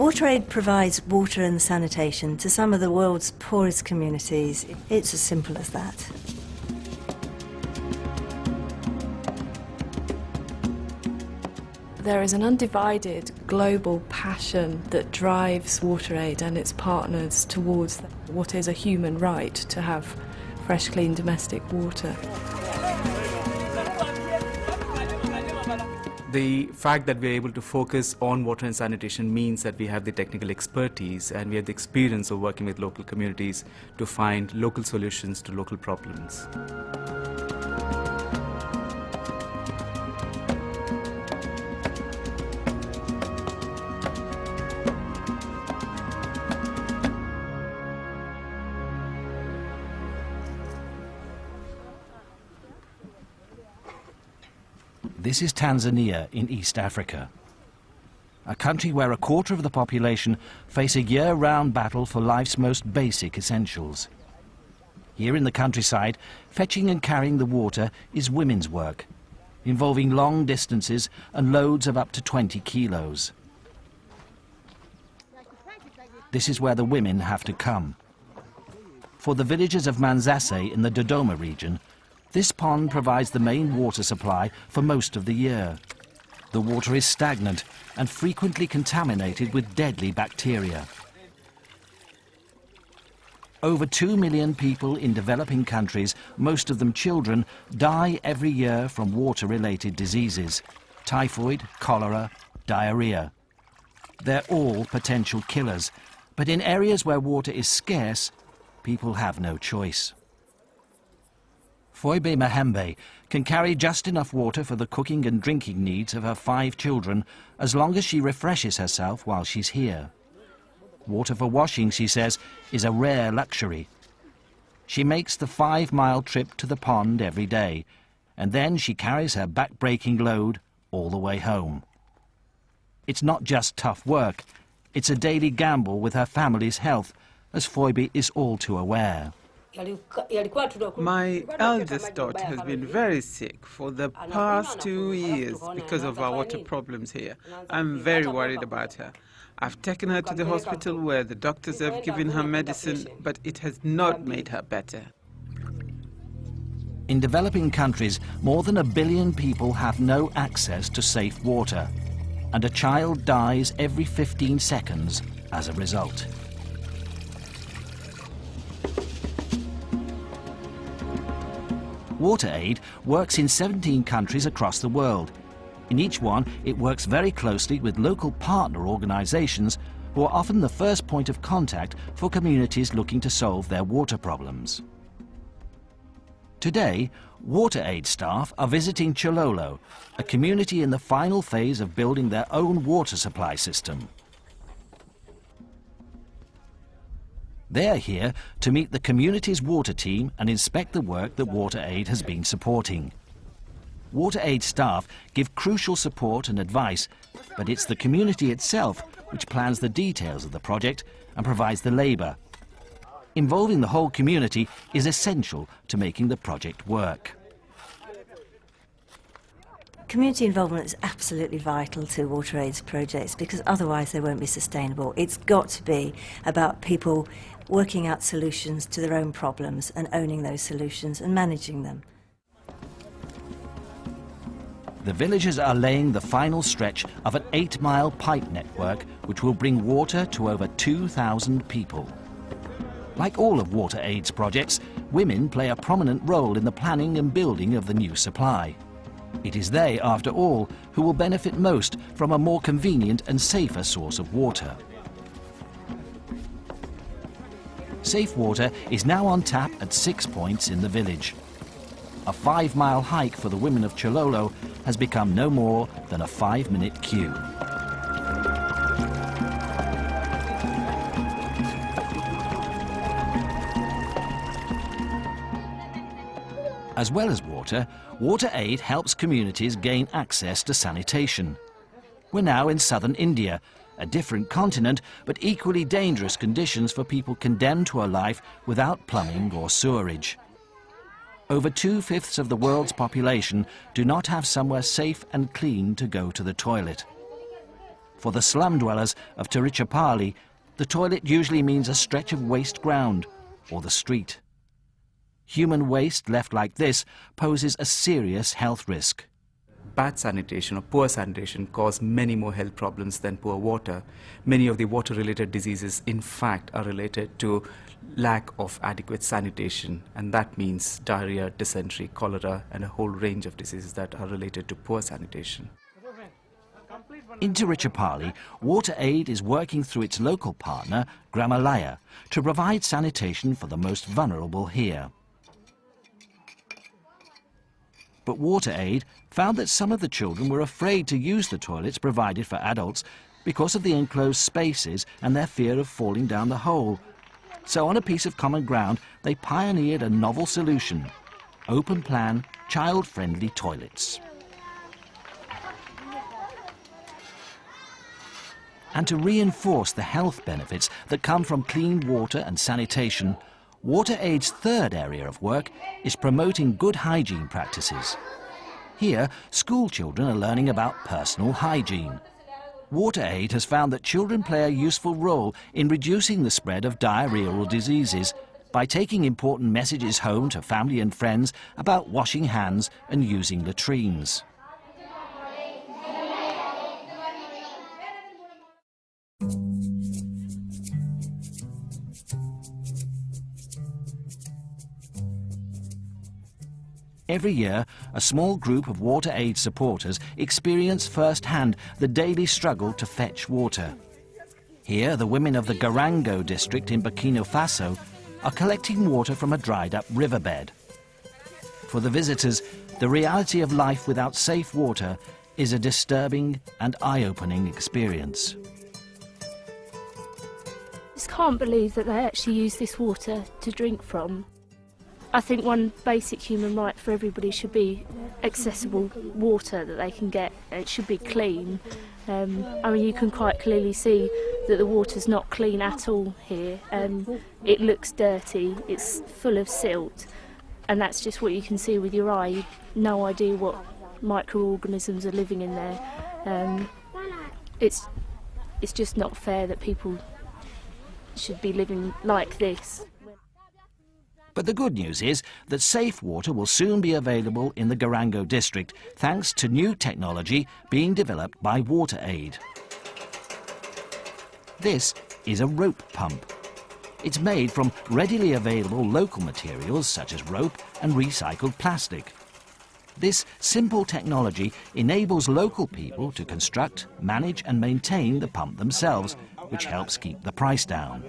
WaterAid provides water and sanitation to some of the world's poorest communities. It's as simple as that. There is an undivided global passion that drives WaterAid and its partners towards what is a human right to have fresh, clean domestic water. The fact that we're able to focus on water and sanitation means that we have the technical expertise and we have the experience of working with local communities to find local solutions to local problems. This is Tanzania in East Africa, a country where a quarter of the population face a year-round battle for life's most basic essentials. Here in the countryside, fetching and carrying the water is women's work, involving long distances and loads of up to 20 kilos. This is where the women have to come. For the villages of Manzase in the Dodoma region, this pond provides the main water supply for most of the year. The water is stagnant and frequently contaminated with deadly bacteria. Over 2 million people in developing countries, most of them children, die every year from water-related diseases: typhoid, cholera, diarrhea. They're all potential killers, but in areas where water is scarce, people have no choice. Foibe Mahembe can carry just enough water for the cooking and drinking needs of her 5 children as long as she refreshes herself while she's here. Water for washing, she says, is a rare luxury. She makes the 5-mile trip to the pond every day, and then she carries her back-breaking load all the way home. It's not just tough work, it's a daily gamble with her family's health, as Foibe is all too aware. My eldest daughter has been very sick for the past 2 years because of our water problems here. I'm very worried about her. I've taken her to the hospital where the doctors have given her medicine, but it has not made her better. In developing countries, more than 1 billion people have no access to safe water, and a child dies every 15 seconds as a result. WaterAid works in 17 countries across the world. In each one, it works very closely with local partner organizations who are often the first point of contact for communities looking to solve their water problems. Today, WaterAid staff are visiting Chololo, a community in the final phase of building their own water supply system. They're here to meet the community's water team and inspect the work that WaterAid has been supporting. WaterAid staff give crucial support and advice, but it's the community itself which plans the details of the project and provides the labour. Involving the whole community is essential to making the project work. Community involvement is absolutely vital to WaterAid's projects because otherwise they won't be sustainable. It's got to be about people working out solutions to their own problems and owning those solutions and managing them. The villagers are laying the final stretch of an 8-mile pipe network which will bring water to over 2,000 people. Like all of WaterAid's projects, women play a prominent role in the planning and building of the new supply. It is they, after all, who will benefit most from a more convenient and safer source of water. Safe water is now on tap at 6 points in the village. A 5-mile hike for the women of Chololo has become no more than a 5-minute queue. As well as water, WaterAid helps communities gain access to sanitation. We're now in southern India, a different continent, but equally dangerous conditions for people condemned to a life without plumbing or sewerage. Over 2/5 of the world's population do not have somewhere safe and clean to go to the toilet. For the slum dwellers of Tirichapalli, the toilet usually means a stretch of waste ground or the street. Human waste left like this poses a serious health risk. Bad sanitation or poor sanitation cause many more health problems than poor water. Many of the water-related diseases, in fact, are related to lack of adequate sanitation, and that means diarrhea, dysentery, cholera, and a whole range of diseases that are related to poor sanitation. In Tirichapalli, WaterAid is working through its local partner, Gramalaya, to provide sanitation for the most vulnerable here. But WaterAid found that some of the children were afraid to use the toilets provided for adults because of the enclosed spaces and their fear of falling down the hole. So on a piece of common ground, they pioneered a novel solution: open-plan, child-friendly toilets. And to reinforce the health benefits that come from clean water and sanitation, WaterAid's third area of work is promoting good hygiene practices. Here, school children are learning about personal hygiene. WaterAid has found that children play a useful role in reducing the spread of diarrheal diseases by taking important messages home to family and friends about washing hands and using latrines. Every year, a small group of WaterAid supporters experience firsthand the daily struggle to fetch water. Here, the women of the Garango district in Burkina Faso are collecting water from a dried-up riverbed. For the visitors, the reality of life without safe water is a disturbing and eye-opening experience. I just can't believe that they actually use this water to drink from. I think one basic human right for everybody should be accessible water that they can get. It should be clean. I mean, you can quite clearly see that the water's not clean at all here. It looks dirty, it's full of silt, and that's just what you can see with your eye. You've no idea what microorganisms are living in there. It's just not fair that people should be living like this. But the good news is that safe water will soon be available in the Garango district, thanks to new technology being developed by WaterAid. This is a rope pump. It's made from readily available local materials such as rope and recycled plastic. This simple technology enables local people to construct, manage and maintain the pump themselves, which helps keep the price down.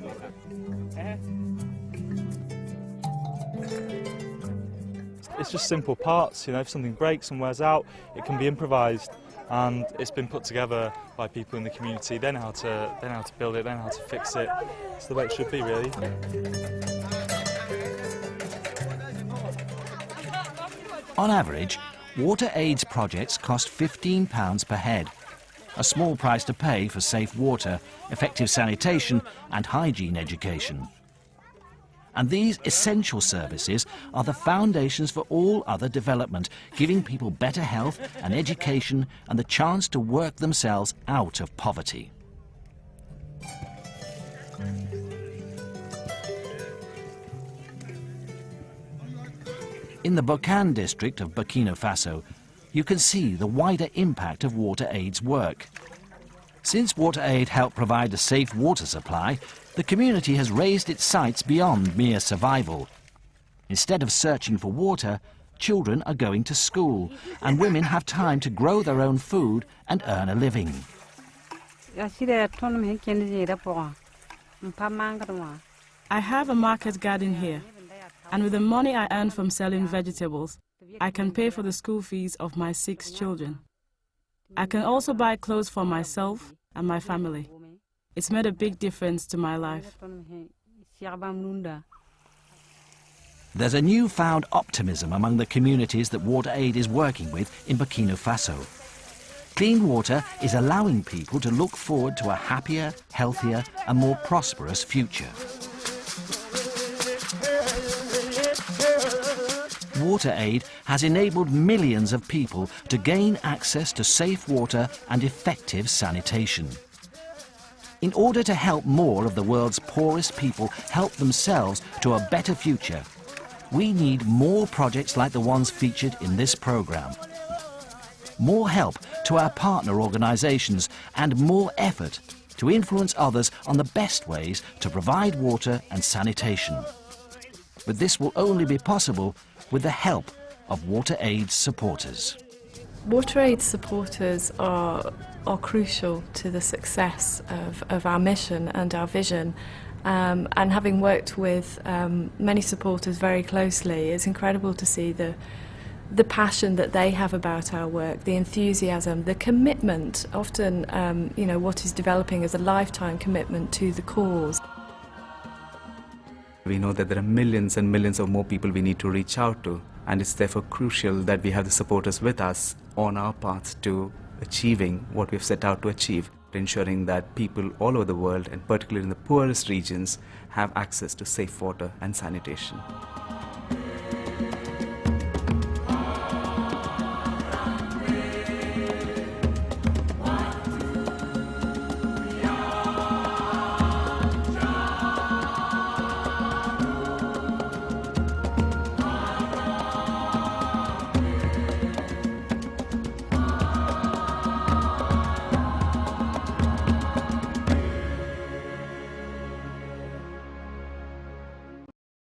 It's just simple parts, you know, if something breaks and wears out, it can be improvised, and it's been put together by people in the community. They know how to build it, they know how to fix it. It's the way it should be, really. On average, WaterAid's projects cost £15 per head, a small price to pay for safe water, effective sanitation and hygiene education. And these essential services are the foundations for all other development, giving people better health and education and the chance to work themselves out of poverty. In the Bokan district of Burkina Faso, you can see the wider impact of WaterAid's work. Since WaterAid helped provide a safe water supply, the community has raised its sights beyond mere survival. Instead of searching for water, children are going to school, and women have time to grow their own food and earn a living. I have a market garden here, and with the money I earn from selling vegetables, I can pay for the school fees of my 6 children. I can also buy clothes for myself and my family. It's made a big difference to my life. There's a newfound optimism among the communities that WaterAid is working with in Burkina Faso. Clean water is allowing people to look forward to a happier, healthier and more prosperous future. WaterAid has enabled millions of people to gain access to safe water and effective sanitation. In order to help more of the world's poorest people help themselves to a better future, we need more projects like the ones featured in this programme. More help to our partner organisations and more effort to influence others on the best ways to provide water and sanitation. But this will only be possible with the help of WaterAid's supporters. WaterAid supporters are crucial to the success of our mission and our vision. And having worked with many supporters very closely, it's incredible to see the passion that they have about our work, the enthusiasm, the commitment, often what is developing as a lifetime commitment to the cause. We know that there are millions and millions of more people we need to reach out to, and it's therefore crucial that we have the supporters with us on our path to achieving what we've set out to achieve, ensuring that people all over the world, and particularly in the poorest regions, have access to safe water and sanitation.